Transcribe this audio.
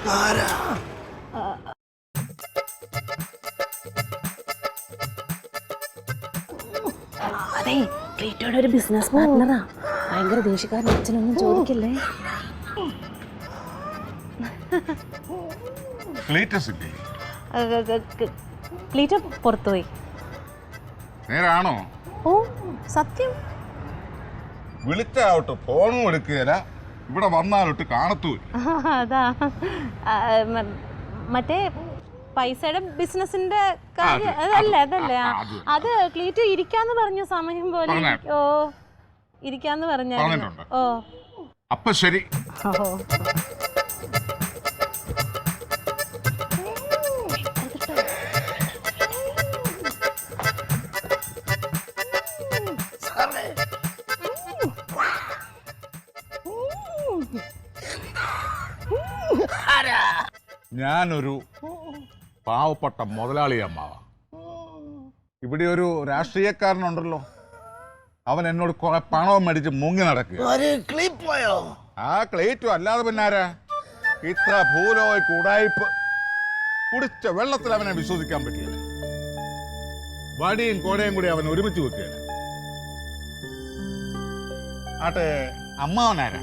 അതെ, ക്ലീറ്റോയുടെ ഒരു ബിസിനസ് പാർട്ട്ണറാ. ഭയങ്കര ദേഷ്യക്കാരൻ. അച്ഛനൊന്നും ചോദിക്കില്ലേ? ക്ലീറ്റോ പുറത്തുപോയി. നേരാണോ? ഓ സത്യം. വിളിച്ചാവട്ടെ ഫോണും എടുക്കുകയില്ല, ഇവിടെ വന്നാലോട്ട് കാണത്തൂല്ല. അതാ മറ്റേ പൈസയുടെ ബിസിനസിന്റെ കാര്യം അതല്ലേ അത് ക്ലീറ്റോ ഇരിക്കാന്ന് പറഞ്ഞു. സമയം പോലെ ഓ ഇരിക്കാന്ന് പറഞ്ഞു. ഓ അപ്പൊ ശരി. ഞാനൊരു പാവപ്പെട്ട മുതലാളി അമ്മാവ. ഇവിടെ ഒരു രാഷ്ട്രീയക്കാരനുണ്ടല്ലോ, അവൻ എന്നോട് കുറെ പണവും മേടിച്ച് മുങ്ങി നടക്കുക. ആ ക്ലീറ്റോ അല്ലാതെ പിന്നാരാ? ഇത്ര ഭൂലോക കൂടായ്പ്. കുടിച്ച വെള്ളത്തിൽ അവനെ വിശ്വസിക്കാൻ പറ്റില്ല. വടിയും കോടയും കൂടി അവൻ ഒരുമിച്ച് വെക്കുകയാണ്. ആട്ടെ, അമ്മാവനാരാ?